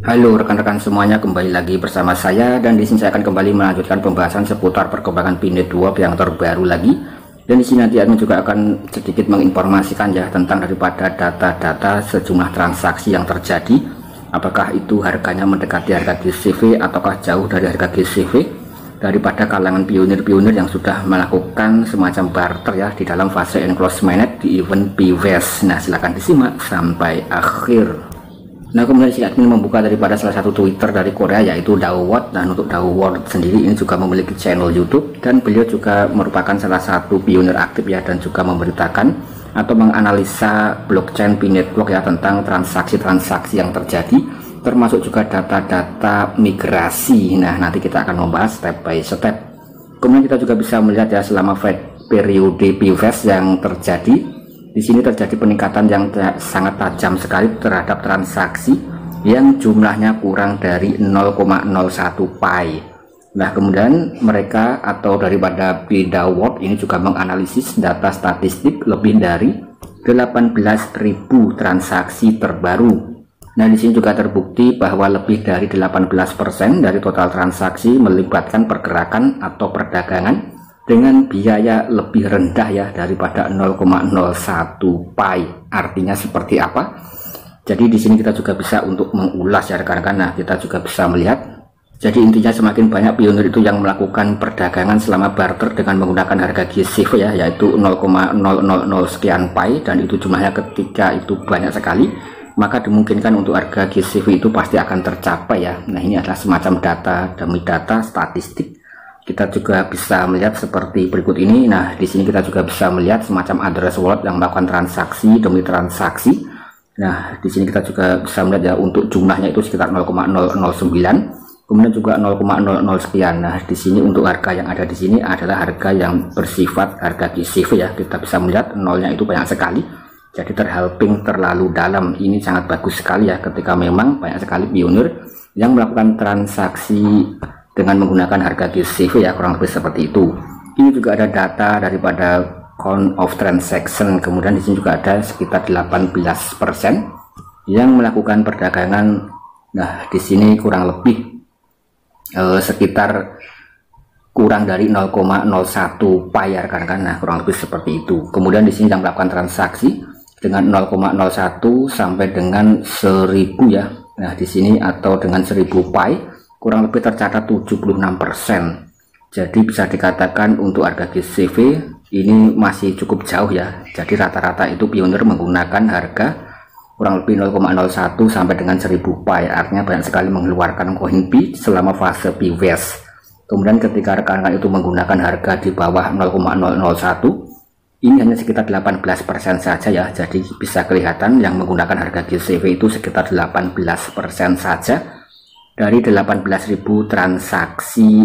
Halo rekan-rekan semuanya, kembali lagi bersama saya dan di sini saya akan kembali melanjutkan pembahasan seputar perkembangan Pinet World yang terbaru lagi. Dan di sini nanti admin juga akan sedikit menginformasikan ya tentang daripada data-data sejumlah transaksi yang terjadi. Apakah itu harganya mendekati harga GCV ataukah jauh dari harga GCV daripada kalangan pionir-pionir yang sudah melakukan semacam barter ya di dalam fase enclose mainnet di event PWES. Nah, silahkan disimak sampai akhir. Nah, kemudian si admin membuka daripada salah satu Twitter dari Korea yaitu Daoword. Dan untuk Daoword sendiri ini juga memiliki channel YouTube dan beliau juga merupakan salah satu pionir aktif ya, dan juga memberitakan atau menganalisa blockchain Pinet Network ya tentang transaksi-transaksi yang terjadi, termasuk juga data-data migrasi. Nah, nanti kita akan membahas step by step. Kemudian kita juga bisa melihat ya selama periode PWES yang terjadi. Di sini terjadi peningkatan yang sangat tajam sekali terhadap transaksi yang jumlahnya kurang dari 0,01 Pi. Nah, kemudian mereka atau daripada Daoword ini juga menganalisis data statistik lebih dari 18.000 transaksi terbaru. Nah, di sini juga terbukti bahwa lebih dari 18% dari total transaksi melibatkan pergerakan atau perdagangan dengan biaya lebih rendah ya daripada 0,01 Pi. Artinya seperti apa? Jadi di sini kita juga bisa untuk mengulas ya rekan-rekan. Nah, kita juga bisa melihat. Jadi intinya semakin banyak pionir itu yang melakukan perdagangan selama barter dengan menggunakan harga GCV ya, yaitu 0,000 sekian Pi, dan itu jumlahnya ketika itu banyak sekali, maka dimungkinkan untuk harga GCV itu pasti akan tercapai ya. Nah, ini adalah semacam data demi data statistik. Kita juga bisa melihat seperti berikut ini. Nah, di sini kita juga bisa melihat semacam address wallet yang melakukan transaksi demi transaksi. Nah, di sini kita juga bisa melihat ya untuk jumlahnya itu sekitar 0,009, kemudian juga 0,00 sekian. Nah, di sini untuk harga yang ada di sini adalah harga yang bersifat harga GCV ya. Kita bisa melihat nolnya itu banyak sekali. Jadi terhelping terlalu dalam. Ini sangat bagus sekali ya ketika memang banyak sekali pionir yang melakukan transaksi dengan menggunakan harga GCV ya, kurang lebih seperti itu. Ini juga ada data daripada count of transaction. Kemudian di sini juga ada sekitar 18% yang melakukan perdagangan. Nah, di sini kurang lebih sekitar kurang dari 0,01 Pi ya rekan-rekan. Nah, kurang lebih seperti itu. Kemudian di sini yang melakukan transaksi dengan 0,01 sampai dengan 1000 ya. Nah, di sini atau dengan 1000 Pi kurang lebih tercatat 76%. Jadi bisa dikatakan untuk harga GCV ini masih cukup jauh ya. Jadi rata-rata itu pionir menggunakan harga kurang lebih 0,01 sampai dengan 1000 Pi. Artinya banyak sekali mengeluarkan koin Pi selama fase PWES. Kemudian ketika rekan-rekan itu menggunakan harga di bawah 0,001, ini hanya sekitar 18% saja ya. Jadi bisa kelihatan yang menggunakan harga GCV itu sekitar 18% saja dari 18.000 transaksi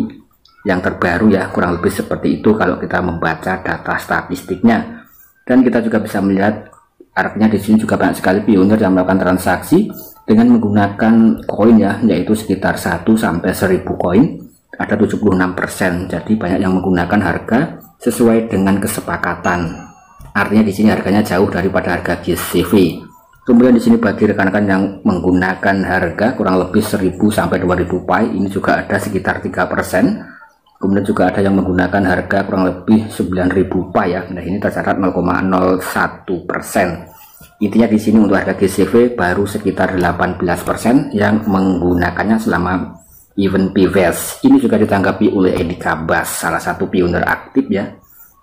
yang terbaru ya, kurang lebih seperti itu kalau kita membaca data statistiknya. Dan kita juga bisa melihat artinya di sini juga banyak sekali pionir yang melakukan transaksi dengan menggunakan koin ya, yaitu sekitar 1 sampai 1000 koin, ada 76%. Jadi banyak yang menggunakan harga sesuai dengan kesepakatan. Artinya di sini harganya jauh daripada harga GCV. Kemudian di sini bagi rekan-rekan yang menggunakan harga kurang lebih 1000 sampai 2000 Pi, ini juga ada sekitar 3%. Kemudian juga ada yang menggunakan harga kurang lebih 9000 Pi ya. Nah, ini tercatat 0,01%. Intinya di sini untuk harga GCV baru sekitar 18% yang menggunakannya selama event PWES. Ini juga ditanggapi oleh Edi Kabas, salah satu pionir aktif ya.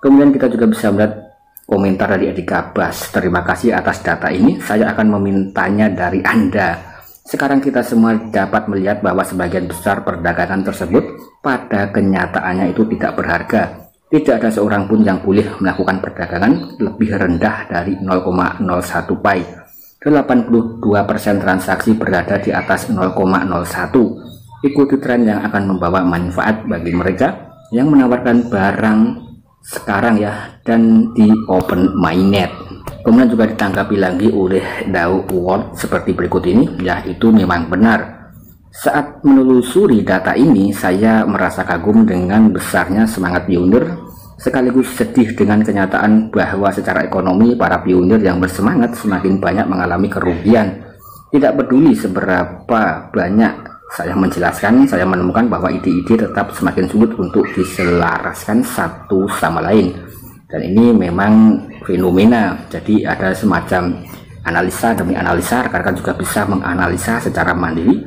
Kemudian kita juga bisa melihat komentar dari Edi Kabas. Terima kasih atas data ini. Saya akan memintanya dari Anda. Sekarang kita semua dapat melihat bahwa sebagian besar perdagangan tersebut pada kenyataannya itu tidak berharga. Tidak ada seorang pun yang boleh melakukan perdagangan lebih rendah dari 0,01 Pi. 82% transaksi berada di atas 0,01. Ikuti tren yang akan membawa manfaat bagi mereka yang menawarkan barang sekarang ya dan di open mainnet. Kemudian juga ditanggapi lagi oleh Daoword seperti berikut ini, yaitu memang benar. Saat menelusuri data ini, saya merasa kagum dengan besarnya semangat pionir, sekaligus sedih dengan kenyataan bahwa secara ekonomi para pionir yang bersemangat semakin banyak mengalami kerugian. Tidak peduli seberapa banyak saya menjelaskan, saya menemukan bahwa ide-ide tetap semakin sulit untuk diselaraskan satu sama lain. Dan ini memang fenomena, jadi ada semacam analisa demi analisa. Rekan-rekan juga bisa menganalisa secara mandiri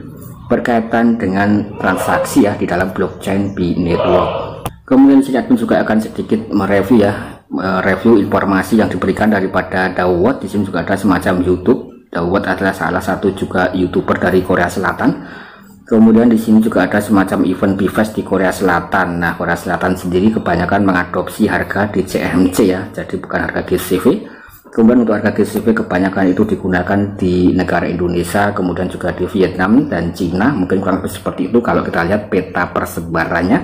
berkaitan dengan transaksi ya di dalam blockchain B-Network. Kemudian saya pun juga akan sedikit mereview ya, review informasi yang diberikan daripada Dawot. Di sini juga ada semacam YouTube. Dawot adalah salah satu juga YouTuber dari Korea Selatan. Kemudian di sini juga ada semacam event Bifest di Korea Selatan. Nah, Korea Selatan sendiri kebanyakan mengadopsi harga di CMC ya, jadi bukan harga GCV. Kemudian untuk harga GCV kebanyakan itu digunakan di negara Indonesia, kemudian juga di Vietnam dan Cina. Mungkin kurang lebih seperti itu kalau kita lihat peta persebarannya.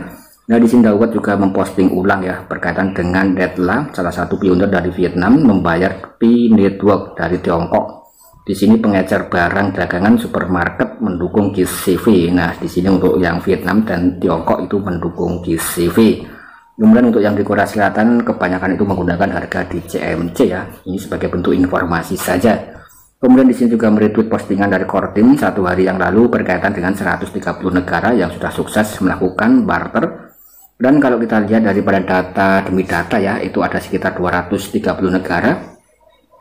Nah, di sini Dawot juga memposting ulang ya berkaitan dengan Netla, salah satu pionir dari Vietnam, membayar B-Network dari Tiongkok. Di sini pengecer barang dagangan supermarket mendukung GCV. Nah, di sini untuk yang Vietnam dan Tiongkok itu mendukung GCV. Kemudian untuk yang di Korea Selatan kebanyakan itu menggunakan harga di CMC ya. Ini sebagai bentuk informasi saja. Kemudian di sini juga meretweet postingan dari Kortim satu hari yang lalu berkaitan dengan 130 negara yang sudah sukses melakukan barter. Dan kalau kita lihat daripada data demi data ya, itu ada sekitar 230 negara.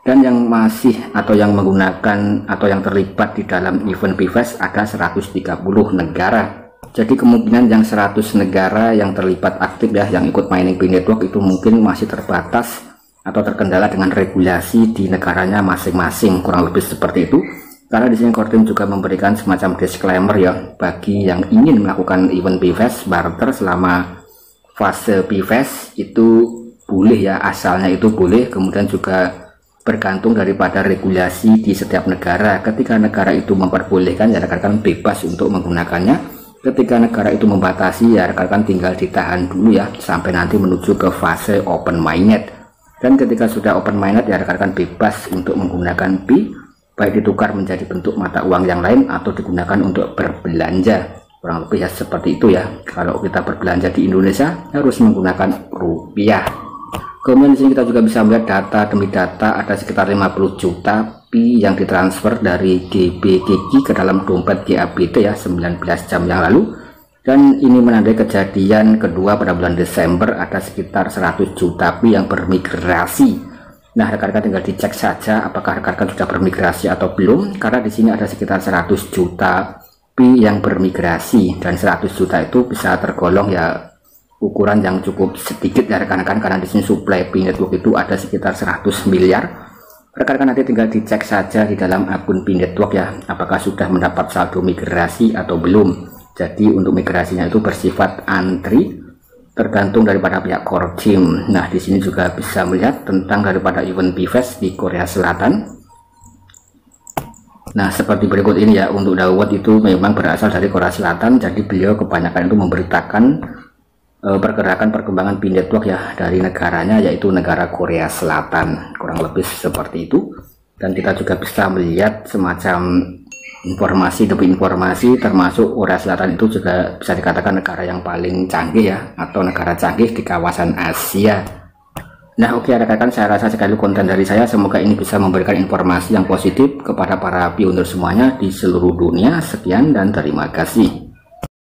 Dan yang masih atau yang menggunakan atau yang terlibat di dalam event Bifest ada 130 negara. Jadi kemungkinan yang 100 negara yang terlibat aktif ya, yang ikut mining B-Network itu mungkin masih terbatas atau terkendala dengan regulasi di negaranya masing-masing, kurang lebih seperti itu. Karena di sini Kortim juga memberikan semacam disclaimer ya, bagi yang ingin melakukan event Bifest barter selama fase Bifest itu boleh ya, asalnya itu boleh. Kemudian juga bergantung daripada regulasi di setiap negara. Ketika negara itu memperbolehkan ya rekan-rekan bebas untuk menggunakannya. Ketika negara itu membatasi ya rekan-rekan tinggal ditahan dulu ya sampai nanti menuju ke fase open mainnet. Dan ketika sudah open mainnet ya rekan-rekan bebas untuk menggunakan B, baik ditukar menjadi bentuk mata uang yang lain atau digunakan untuk berbelanja. Kurang lebih ya seperti itu ya. Kalau kita berbelanja di Indonesia harus menggunakan rupiah. Kemudian di sini kita juga bisa melihat data demi data, ada sekitar 50 juta Pi yang ditransfer dari GBGG ke dalam dompet GABT ya 19 jam yang lalu. Dan ini menandai kejadian kedua pada bulan Desember, ada sekitar 100 juta Pi yang bermigrasi. Nah, rekan-rekan tinggal dicek saja apakah rekan-rekan sudah bermigrasi atau belum, karena di sini ada sekitar 100 juta Pi yang bermigrasi, dan 100 juta itu bisa tergolong ya ukuran yang cukup sedikit ya rekan-rekan, karena di sini supply B-Network itu ada sekitar 100 miliar. Rekan-rekan nanti tinggal dicek saja di dalam akun B-Network ya, apakah sudah mendapat saldo migrasi atau belum. Jadi untuk migrasinya itu bersifat antri, tergantung daripada pihak Kortim. Nah, di sini juga bisa melihat tentang daripada event Bifest di Korea Selatan. Nah, seperti berikut ini ya, untuk Dawot itu memang berasal dari Korea Selatan, jadi beliau kebanyakan itu memberitakan pergerakan perkembangan B-Network ya dari negaranya, yaitu negara Korea Selatan, kurang lebih seperti itu. Dan kita juga bisa melihat semacam informasi demi informasi, termasuk Korea Selatan itu juga bisa dikatakan negara yang paling canggih ya, atau negara canggih di kawasan Asia. Nah, oke rekan-rekan, saya rasa sekali konten dari saya, semoga ini bisa memberikan informasi yang positif kepada para pionir semuanya di seluruh dunia. Sekian dan terima kasih.